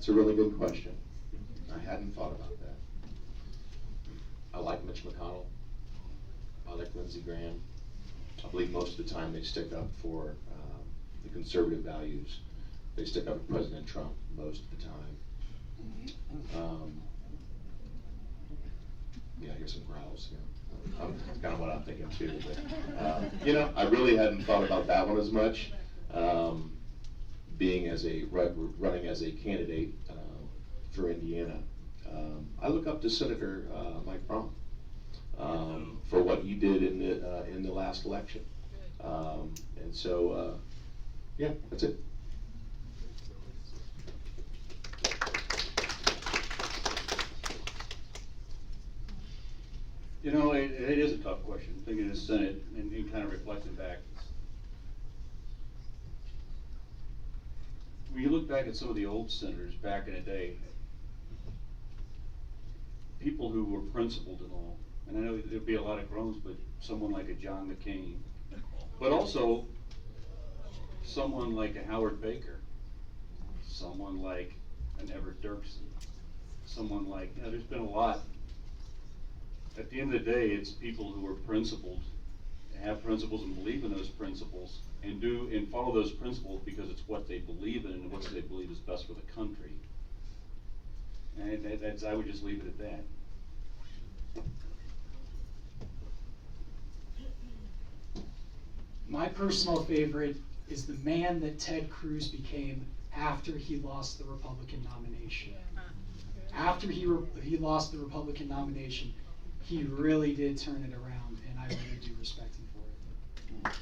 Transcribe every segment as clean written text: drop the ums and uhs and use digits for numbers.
It's a really good question. I hadn't thought about that. I like Mitch McConnell. I like Lindsey Graham. I believe most of the time they stick up for the conservative values. They stick up for President Trump most of the time. Yeah, I hear some growls. Yeah. That's kind of what I'm thinking too. But, you know, I really hadn't thought about that one as much. Being as a running as a candidate for Indiana, I look up to Senator Mike Braun for what he did in the last election, and so yeah, that's it. You know, it is a tough question, thinking of the Senate and kind of reflecting back. When you look back at some of the old senators back in the day, people who were principled and all, and I know there'd be a lot of groans, but someone like a John McCain, but also someone like a Howard Baker, someone like an Everett Dirksen, someone like, you know, there's been a lot. At the end of the day, it's people who are principled, have principles and believe in those principles, and do and follow those principles because it's what they believe in and what they believe is best for the country. And that's, I would just leave it at that. My personal favorite is the man that Ted Cruz became after he lost the Republican nomination. After he lost the Republican nomination, he really did turn it around, and I really do respect him for it.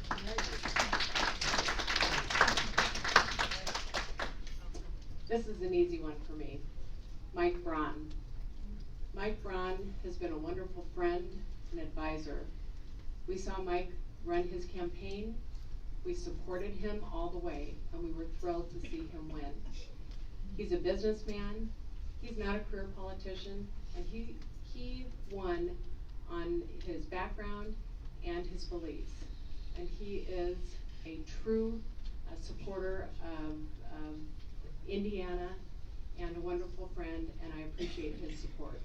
This is an easy one for me. Mike Braun. Mike Braun has been a wonderful friend and advisor. We saw Mike run his campaign. We supported him all the way, and we were thrilled to see him win. He's a businessman. He's not a career politician, and he won on his background and his beliefs. And he is a true supporter of Indiana and a wonderful friend, and I appreciate his support.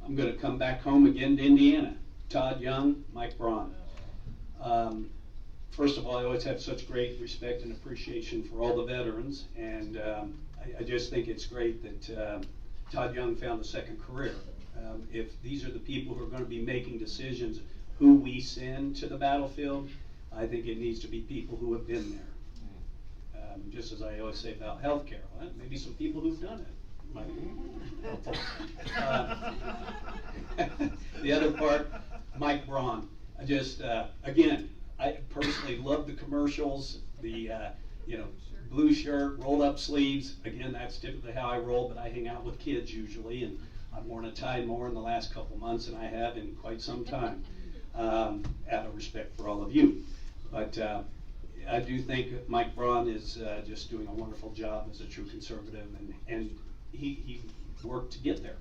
I'm going to come back home again to Indiana. Todd Young, Mike Braun. First of all, I always have such great respect and appreciation for all the veterans, and I just think it's great that Todd Young found a second career. If these are the people who are going to be making decisions who we send to the battlefield, I think it needs to be people who have been there. Just as I always say about healthcare, well, maybe some people who've done it might be helpful. The other part, Mike Braun. I just, again, I personally love the commercials, the blue shirt, rolled up sleeves. Again, that's typically how I roll, but I hang out with kids usually, and I've worn a tie more in the last couple months than I have in quite some time, out of respect for all of you. But I do think Mike Braun is just doing a wonderful job as a true conservative, and he worked to get there.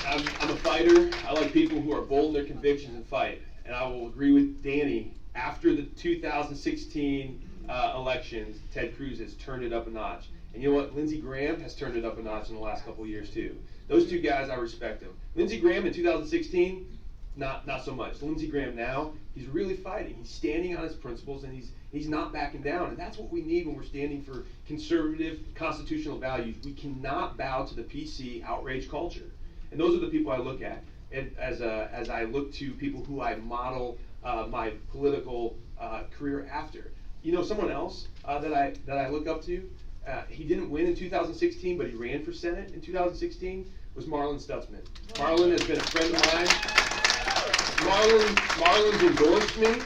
I'm a fighter. I like people who are bold in their convictions and fight. And I will agree with Danny. After the 2016 elections, Ted Cruz has turned it up a notch. And you know what? Lindsey Graham has turned it up a notch in the last couple of years too. Those two guys, I respect them. Lindsey Graham in 2016, not so much. Lindsey Graham now, he's really fighting. He's standing on his principles, and he's not backing down. And that's what we need when we're standing for conservative constitutional values. We cannot bow to the PC outrage culture. And those are the people I look at, and as I look to people who I model my political career after. You know, someone else that I look up to, he didn't win in 2016, but he ran for Senate in 2016, was Marlin Stutzman. Marlin has been a friend of mine. Marlin's endorsed me.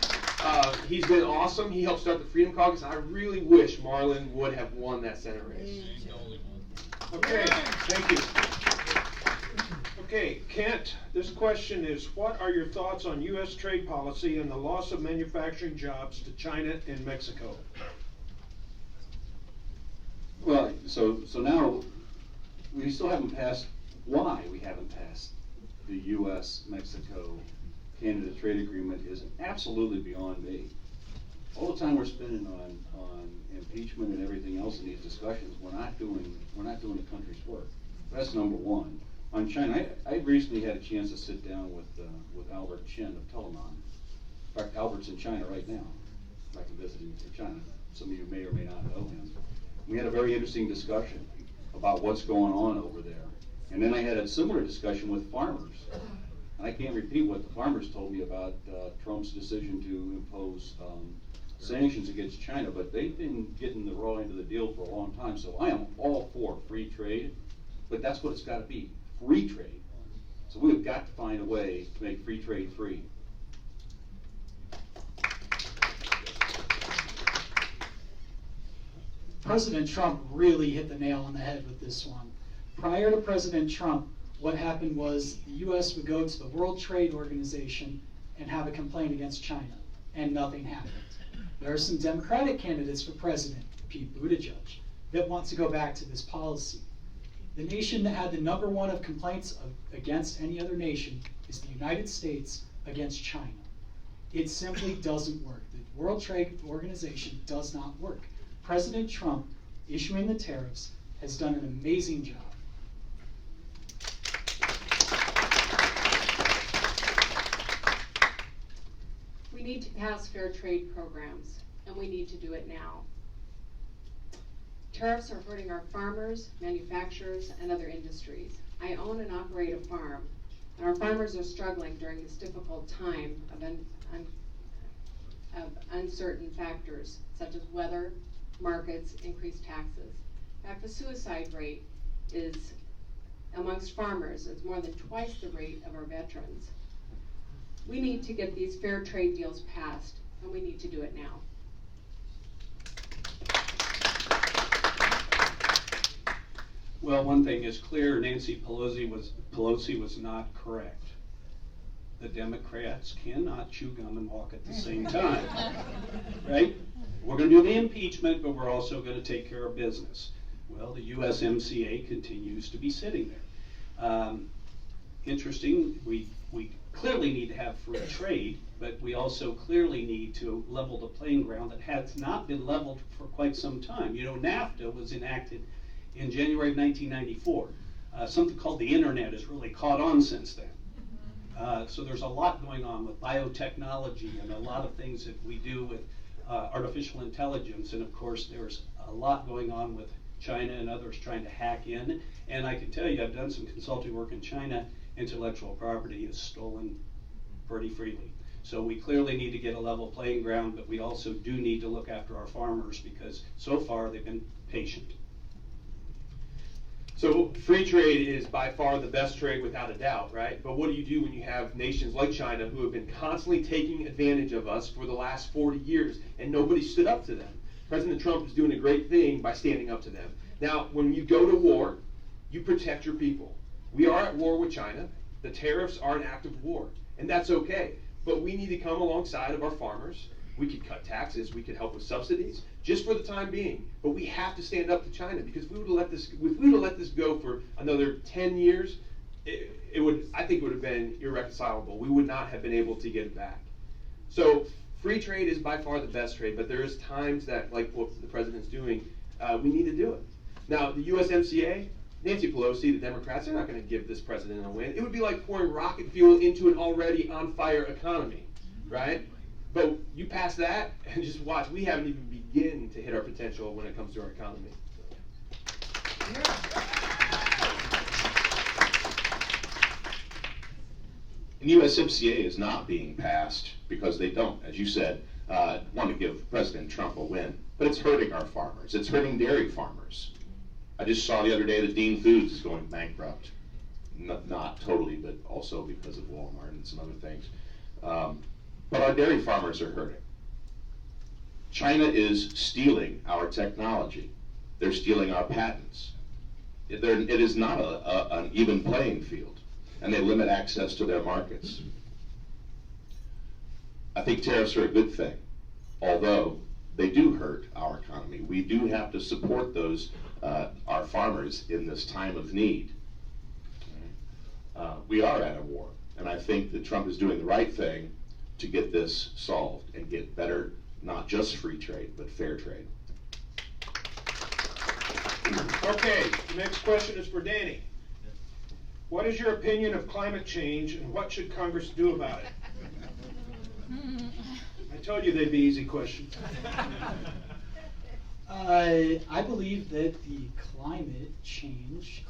He's been awesome. He helped start the Freedom Caucus. I really wish Marlin would have won that Senate race. Okay, thank you. Okay, Kent, this question is, what are your thoughts on U.S. trade policy and the loss of manufacturing jobs to China and Mexico? Well, so now we still haven't passed why we haven't passed the U.S.-Mexico Canada trade agreement is absolutely beyond me. All the time we're spending on impeachment and everything else in these discussions, we're not doing the country's work. That's number one. On China, I recently had a chance to sit down with Albert Chen of Telemann. In fact, Albert's in China right now. Back and visiting for China. Some of you may or may not know him. We had a very interesting discussion about what's going on over there. And then I had a similar discussion with farmers. And I can't repeat what the farmers told me about Trump's decision to impose sanctions against China, but they've been getting the raw end of the deal for a long time. So I am all for free trade, but that's what it's got to be, free trade. So we've got to find a way to make free trade free. President Trump really hit the nail on the head with this one. Prior to President Trump, what happened was the U.S. would go to the World Trade Organization and have a complaint against China, and nothing happened. There are some Democratic candidates for president, Pete Buttigieg, that want to go back to this policy. The nation that had the #1 of complaints against any other nation is the United States against China. It simply doesn't work. The World Trade Organization does not work. President Trump issuing the tariffs has done an amazing job. We need to pass fair trade programs, and we need to do it now. Tariffs are hurting our farmers, manufacturers, and other industries. I own and operate a farm, and our farmers are struggling during this difficult time of uncertain factors, such as weather, markets, increased taxes. In fact, the suicide rate is, amongst farmers, is more than twice the rate of our veterans. We need to get these fair trade deals passed, and we need to do it now. Well, one thing is clear, Nancy Pelosi was not correct. The Democrats cannot chew gum and walk at the same time, right? We're gonna do the impeachment, but we're also gonna take care of business. Well, the USMCA continues to be sitting there. Interesting, we clearly need to have free trade, but we also clearly need to level the playing ground that has not been leveled for quite some time. You know, NAFTA was enacted in January of 1994. Something called the internet has really caught on since then. So there's a lot going on with biotechnology and a lot of things that we do with artificial intelligence, and of course there's a lot going on with China and others trying to hack in. And I can tell you, I've done some consulting work in China. Intellectual property is stolen pretty freely. So we clearly need to get a level playing ground, but we also do need to look after our farmers because so far they've been patient. So free trade is by far the best trade without a doubt, right? But what do you do when you have nations like China who have been constantly taking advantage of us for the last 40 years and nobody stood up to them? President Trump is doing a great thing by standing up to them. Now, when you go to war, you protect your people. We are at war with China. The tariffs are an act of war, and that's okay. But we need to come alongside of our farmers. We could cut taxes, we could help with subsidies, just for the time being. But we have to stand up to China because if we would have let this go for another 10 years, I think it would have been irreconcilable. We would not have been able to get it back. So free trade is by far the best trade, but there is times that, like what the president's doing, we need to do it. Now, the USMCA, Nancy Pelosi, the Democrats, they're not going to give this president a win. It would be like pouring rocket fuel into an already on fire economy, right? But you pass that and just watch. We haven't even begun to hit our potential when it comes to our economy. And USMCA is not being passed because they don't, as you said, want to give President Trump a win. But it's hurting our farmers. It's hurting dairy farmers. I just saw the other day that Dean Foods is going bankrupt. Not totally, but also because of Walmart and some other things. But our dairy farmers are hurting. China is stealing our technology. They're stealing our patents. It is not an even playing field, and they limit access to their markets. I think tariffs are a good thing, although they do hurt our economy. We do have to support those, our farmers in this time of need. We are at a war, And I think that Trump is doing the right thing to get this solved and get better, not just free trade, but fair trade. Okay, the next question is for Danny. What is your opinion of climate change and what should Congress do about it? I told you they'd be easy questions. I believe that the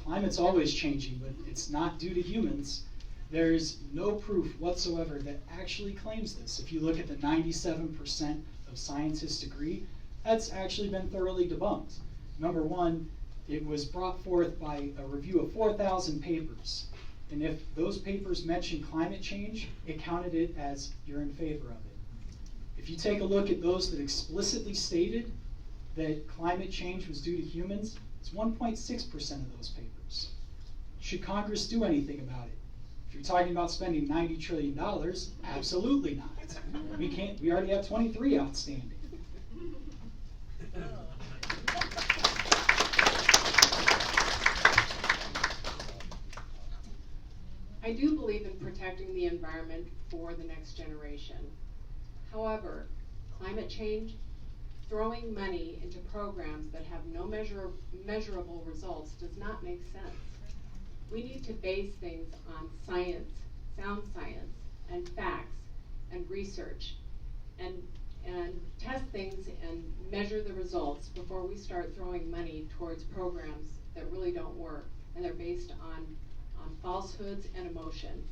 climate's always changing, but it's not due to humans. There's no proof whatsoever that actually claims this. If you look at the 97% of scientists agree, that's actually been thoroughly debunked. Number one, it was brought forth by a review of 4,000 papers. And if those papers mention climate change, it counted it as you're in favor of it. If you take a look at those that explicitly stated that climate change was due to humans, it's 1.6% of those papers. Should Congress do anything about it? If you're talking about spending $90 trillion, absolutely not. We already have 23 outstanding. I do believe in protecting the environment for the next generation. However, climate change, throwing money into programs that have no measurable results does not make sense. We need to base things on science, sound science, and facts, and research, and test things and measure the results before we start throwing money towards programs that really don't work, and they're based on falsehoods and emotion.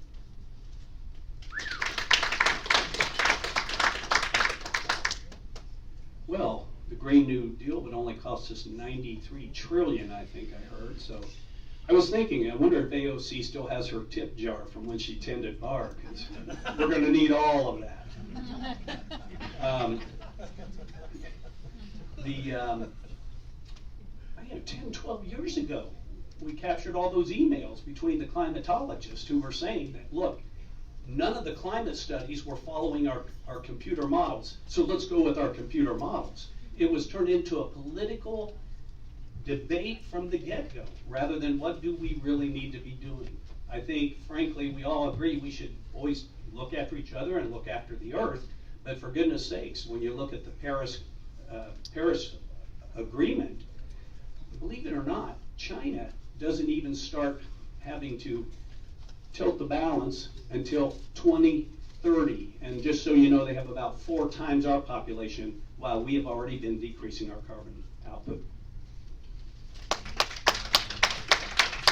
Well, the Green New Deal would only cost us $93 trillion, I think I heard. So I was thinking, I wonder if AOC still has her tip jar from when she tended bar, because we're going to need all of that. I had 10, 12 years ago, we captured all those emails between the climatologists who were saying that, look, none of the climate studies were following our computer models, so let's go with our computer models. It was turned into a political debate from the get-go, rather than what do we really need to be doing. I think, frankly, we all agree we should always look after each other and look after the earth, but for goodness sakes, when you look at the Paris Agreement, believe it or not, China doesn't even start having to tilt the balance until 2030. And just so you know, they have about 4 times our population, while we have already been decreasing our carbon output.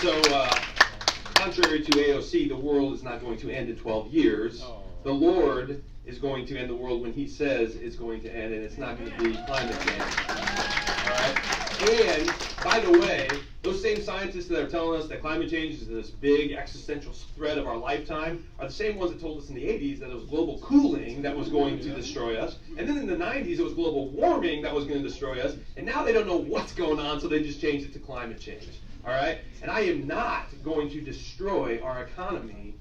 So, contrary to AOC, the world is not going to end in 12 years. The Lord is going to end the world when He says it's going to end, and it's not going to be climate change. All right? And, by the way, those same scientists that are telling us that climate change is this big existential threat of our lifetime are the same ones that told us in the 80s that it was global cooling that was going to destroy us. And then in the 90s, it was global warming that was going to destroy us. And now they don't know what's going on, so they just changed it to climate change. All right? And I am not going to destroy our economy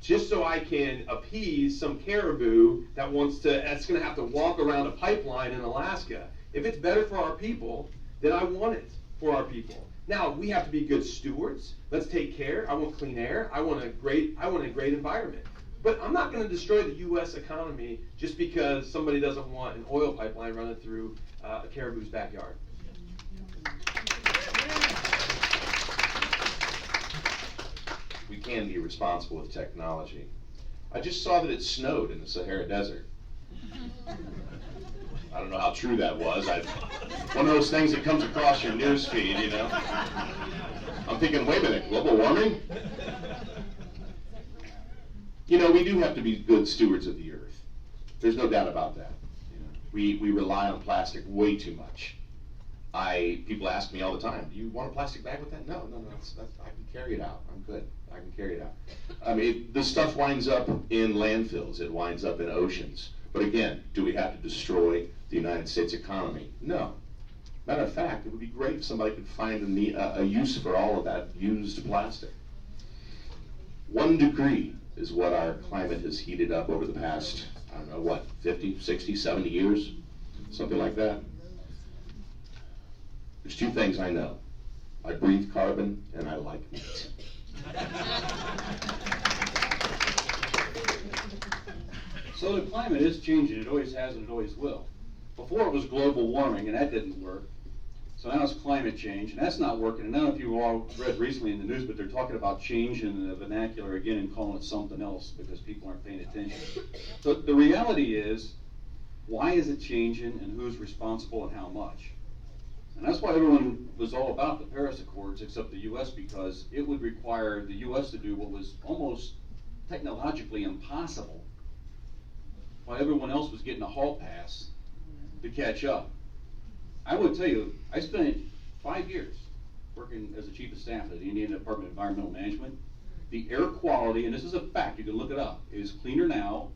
just so I can appease some caribou that's going to have to walk around a pipeline in Alaska. If it's better for our people, then I want it for our people. Now, we have to be good stewards. Let's take care. I want clean air. I want a great environment. But I'm not going to destroy the U.S. economy just because somebody doesn't want an oil pipeline running through a caribou's backyard. We can be responsible with technology. I just saw that it snowed in the Sahara Desert. I don't know how true that was. One of those things that comes across your news feed, you know. I'm thinking, wait a minute, global warming? You know, we do have to be good stewards of the earth. There's no doubt about that. You know, we rely on plastic way too much. People ask me all the time, do you want a plastic bag with that? No, I can carry it out. I'm good. I can carry it out. I mean, this stuff winds up in landfills. It winds up in oceans. But again, do we have to destroy the United States economy? No. Matter of fact, it would be great if somebody could find a use for all of that used plastic. 1 degree is what our climate has heated up over the past, I don't know, what, 50, 60, 70 years? Something like that. There's 2 things I know. I breathe carbon and I like meat. So the climate is changing, it always has and it always will. Before it was global warming, and that didn't work. So now it's climate change, and that's not working. And I don't know if you all read recently in the news, but they're talking about change in the vernacular again and calling it something else because people aren't paying attention. So the reality is, why is it changing and who's responsible and how much? And that's why everyone was all about the Paris Accords except the US, because it would require the US to do what was almost technologically impossible, while everyone else was getting a hall pass to catch up. I would tell you, I spent 5 years working as a chief of staff at the Indiana Department of Environmental Management. The air quality, and this is a fact, you can look it up, is cleaner now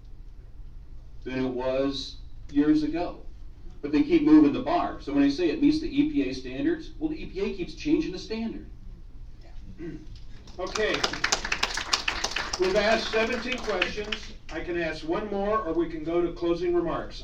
than it was years ago. But they keep moving the bar. So when they say it meets the EPA standards, well, the EPA keeps changing the standard. Okay. We've asked 17 questions. I can ask one more, or we can go to closing remarks.